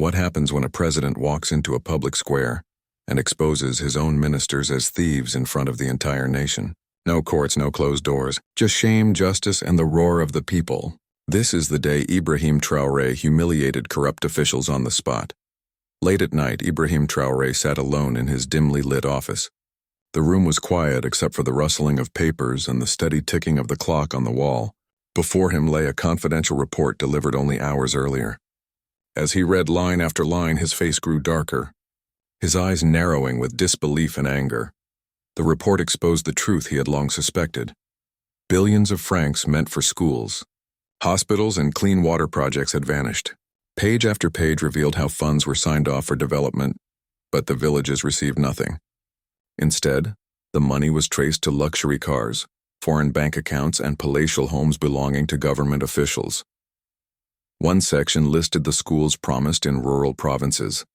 What happens when a president walks into a public square and exposes his own ministers as thieves in front of the entire nation? No courts, no closed doors, just shame, justice, and the roar of the people. This is the day Ibrahim Traoré humiliated corrupt officials on the spot. Late at night, Ibrahim Traoré sat alone in his dimly lit office. The room was quiet except for the rustling of papers and the steady ticking of the clock on the wall. Before him lay a confidential report delivered only hours earlier. As he read line after line, his face grew darker, his eyes narrowing with disbelief and anger. The report exposed the truth he had long suspected. Billions of francs meant for schools, hospitals, and clean water projects had vanished. Page after page revealed how funds were signed off for development, but the villages received nothing. Instead, the money was traced to luxury cars, foreign bank accounts, and palatial homes belonging to government officials. One section listed the schools promised in rural provinces.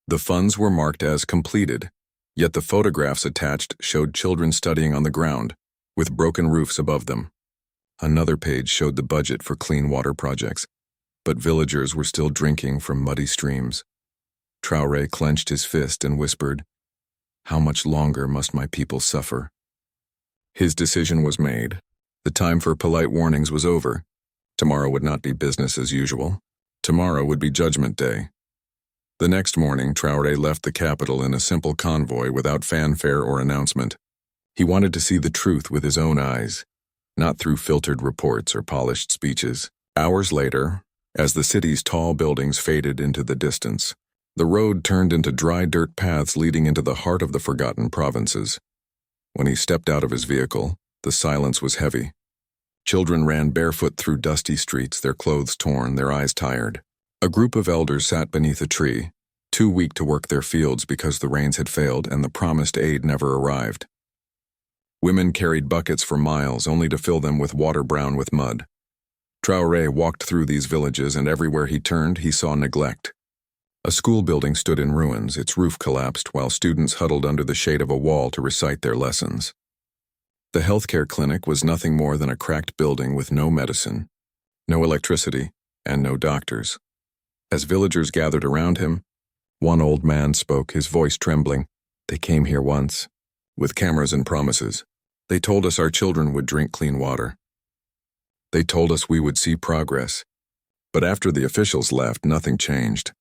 The funds were marked as completed, yet the photographs attached showed children studying on the ground, with broken roofs above them. Another page showed the budget for clean water projects, but villagers were still drinking from muddy streams. Traoré clenched his fist and whispered, "How much longer must my people suffer?" His decision was made. The time for polite warnings was over. Tomorrow would not be business as usual. Tomorrow would be Judgment Day. The next morning, Traoré left the capital in a simple convoy without fanfare or announcement. He wanted to see the truth with his own eyes, not through filtered reports or polished speeches. Hours later, as the city's tall buildings faded into the distance, the road turned into dry dirt paths leading into the heart of the forgotten provinces. When he stepped out of his vehicle, the silence was heavy. Children ran barefoot through dusty streets, their clothes torn, their eyes tired. A group of elders sat beneath a tree, too weak to work their fields because the rains had failed and the promised aid never arrived. Women carried buckets for miles only to fill them with water brown with mud. Traoré walked through these villages, and everywhere he turned, he saw neglect. A school building stood in ruins, its roof collapsed, while students huddled under the shade of a wall to recite their lessons. The healthcare clinic was nothing more than a cracked building with no medicine, no electricity, and no doctors. As villagers gathered around him, one old man spoke, his voice trembling. "They came here once, with cameras and promises. They told us our children would drink clean water. They told us we would see progress. But after the officials left, nothing changed.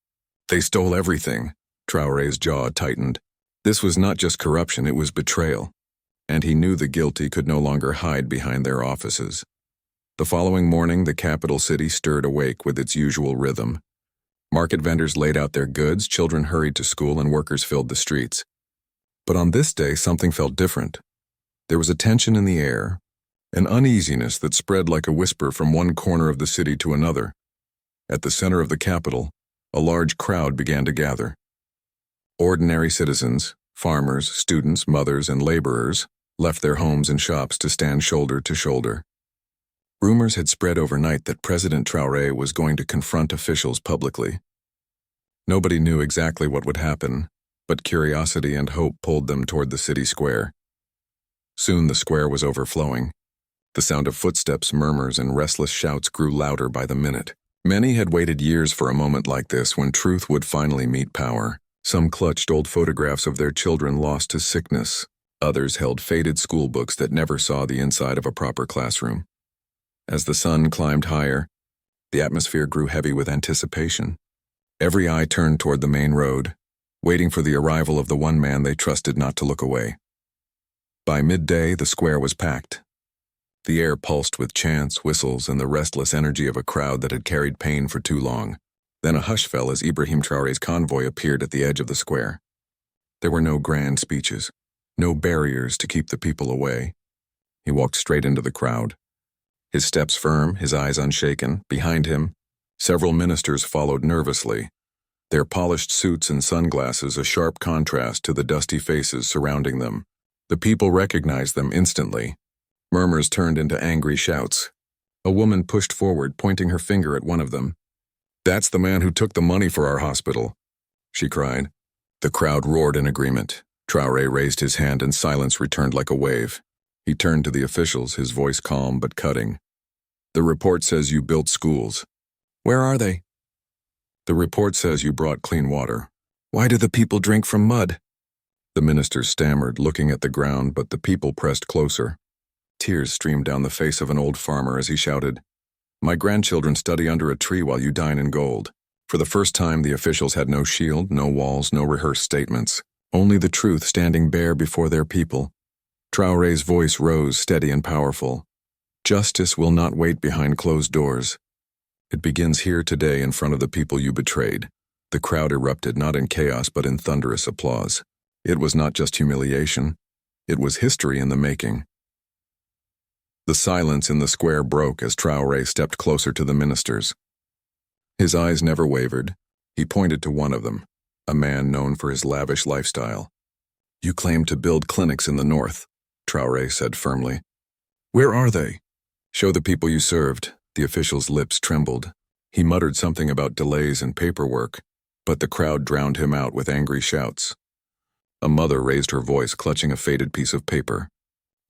They stole everything." Traoré's jaw tightened. This was not just corruption, it was betrayal. And he knew the guilty could no longer hide behind their offices. The following morning, the capital city stirred awake with its usual rhythm. Market vendors laid out their goods, children hurried to school, and workers filled the streets. But on this day, something felt different. There was a tension in the air, an uneasiness that spread like a whisper from one corner of the city to another. At the center of the capital, a large crowd began to gather. Ordinary citizens, farmers, students, mothers, and laborers left their homes and shops to stand shoulder to shoulder. Rumors had spread overnight that President Traoré was going to confront officials publicly. Nobody knew exactly what would happen, but curiosity and hope pulled them toward the city square. Soon the square was overflowing. The sound of footsteps, murmurs, and restless shouts grew louder by the minute. Many had waited years for a moment like this when truth would finally meet power. Some clutched old photographs of their children lost to sickness. Others held faded school books that never saw the inside of a proper classroom. As the sun climbed higher, the atmosphere grew heavy with anticipation. Every eye turned toward the main road, waiting for the arrival of the one man they trusted not to look away. By midday, the square was packed. The air pulsed with chants, whistles, and the restless energy of a crowd that had carried pain for too long. Then a hush fell as Ibrahim Traoré's convoy appeared at the edge of the square. There were no grand speeches, no barriers to keep the people away. He walked straight into the crowd. His steps firm, his eyes unshaken. Behind him, several ministers followed nervously, their polished suits and sunglasses a sharp contrast to the dusty faces surrounding them. The people recognized them instantly. Murmurs turned into angry shouts. A woman pushed forward, pointing her finger at one of them. "That's the man who took the money for our hospital," she cried. The crowd roared in agreement. Traoré raised his hand and silence returned like a wave. He turned to the officials, his voice calm but cutting. "The report says you built schools. Where are they?" The report says you brought clean water. Why do the people drink from mud? The minister stammered, looking at the ground, but the people pressed closer. Tears streamed down the face of an old farmer as he shouted, "My grandchildren study under a tree while you dine in gold." For the first time, the officials had no shield, no walls, no rehearsed statements. Only the truth standing bare before their people. Traoré's voice rose, steady and powerful. Justice will not wait behind closed doors. It begins here today in front of the people you betrayed. The crowd erupted not in chaos but in thunderous applause. It was not just humiliation. It was history in the making. The silence in the square broke as Traoré stepped closer to the ministers. His eyes never wavered. He pointed to one of them, a man known for his lavish lifestyle. "You claim to build clinics in the north," Traoré said firmly. "Where are they?" "Show the people you served." The official's lips trembled. He muttered something about delays and paperwork, but the crowd drowned him out with angry shouts. A mother raised her voice, clutching a faded piece of paper.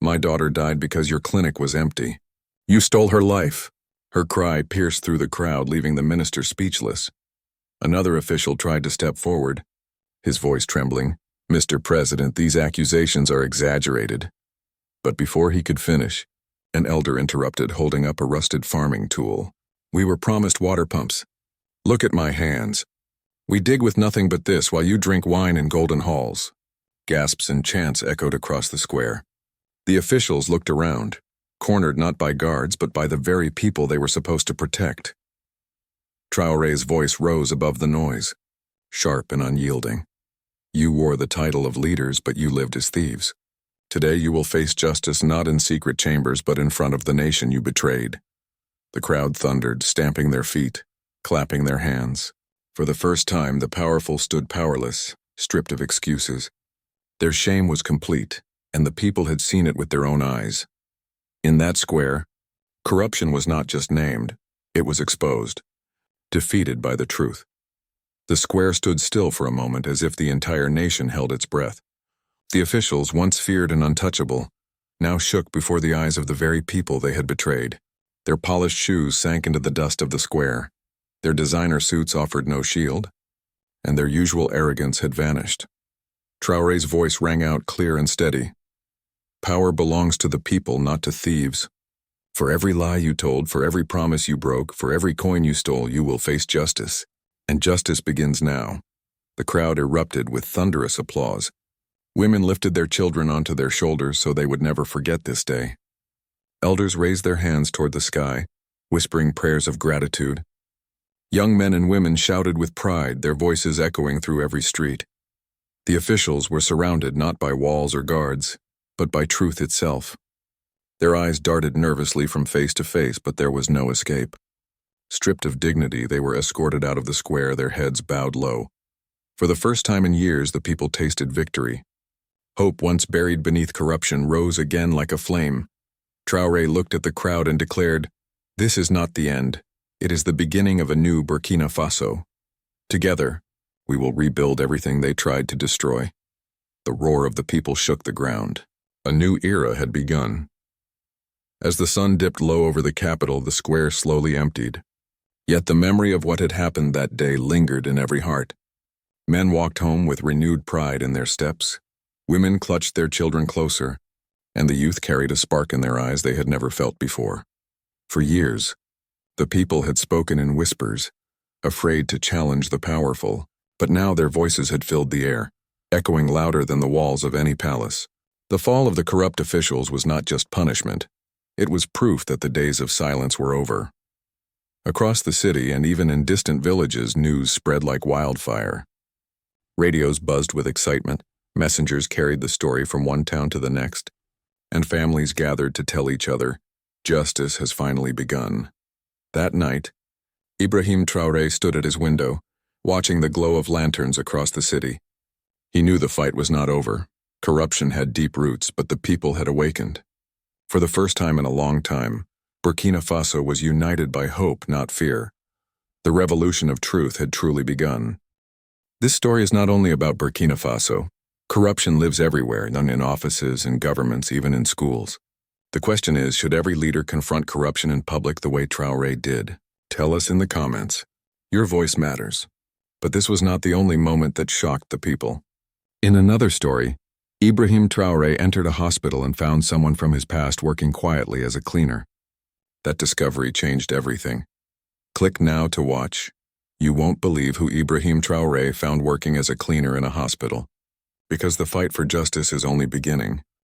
"My daughter died because your clinic was empty. You stole her life." Her cry pierced through the crowd, leaving the minister speechless. Another official tried to step forward, his voice trembling. "Mr. President, these accusations are exaggerated." But before he could finish, an elder interrupted, holding up a rusted farming tool. "We were promised water pumps. Look at my hands. We dig with nothing but this while you drink wine in golden halls." Gasps and chants echoed across the square. The officials looked around, cornered not by guards but by the very people they were supposed to protect. Traoré's voice rose above the noise, sharp and unyielding. "You wore the title of leaders, but you lived as thieves. Today you will face justice not in secret chambers but in front of the nation you betrayed." The crowd thundered, stamping their feet, clapping their hands. For the first time, the powerful stood powerless, stripped of excuses. Their shame was complete, and the people had seen it with their own eyes. In that square, corruption was not just named, it was exposed, defeated by the truth. The square stood still for a moment as if the entire nation held its breath. The officials, once feared and untouchable, now shook before the eyes of the very people they had betrayed. Their polished shoes sank into the dust of the square. Their designer suits offered no shield, and their usual arrogance had vanished. Traoré's voice rang out clear and steady. "Power belongs to the people, not to thieves. For every lie you told, for every promise you broke, for every coin you stole, you will face justice. And justice begins now." The crowd erupted with thunderous applause. Women lifted their children onto their shoulders so they would never forget this day. Elders raised their hands toward the sky, whispering prayers of gratitude. Young men and women shouted with pride, their voices echoing through every street. The officials were surrounded not by walls or guards, but by truth itself. Their eyes darted nervously from face to face, but there was no escape. Stripped of dignity, they were escorted out of the square, their heads bowed low. For the first time in years, the people tasted victory. Hope, once buried beneath corruption, rose again like a flame. Traoré looked at the crowd and declared, "This is not the end. It is the beginning of a new Burkina Faso. Together, we will rebuild everything they tried to destroy." The roar of the people shook the ground. A new era had begun. As the sun dipped low over the capital, the square slowly emptied. Yet the memory of what had happened that day lingered in every heart. Men walked home with renewed pride in their steps. Women clutched their children closer, and the youth carried a spark in their eyes they had never felt before. For years, the people had spoken in whispers, afraid to challenge the powerful, but now their voices had filled the air, echoing louder than the walls of any palace. The fall of the corrupt officials was not just punishment, it was proof that the days of silence were over. Across the city and even in distant villages, news spread like wildfire. Radios buzzed with excitement, messengers carried the story from one town to the next, and families gathered to tell each other, justice has finally begun. That night, Ibrahim Traoré stood at his window, watching the glow of lanterns across the city. He knew the fight was not over. Corruption had deep roots, but the people had awakened. For the first time in a long time, Burkina Faso was united by hope, not fear. The revolution of truth had truly begun. This story is not only about Burkina Faso. Corruption lives everywhere, none in offices and governments, even in schools. The question is, should every leader confront corruption in public the way Traoré did? Tell us in the comments. Your voice matters. But this was not the only moment that shocked the people. In another story, Ibrahim Traoré entered a hospital and found someone from his past working quietly as a cleaner. That discovery changed everything. Click now to watch. You won't believe who Ibrahim Traoré found working as a cleaner in a hospital. Because the fight for justice is only beginning.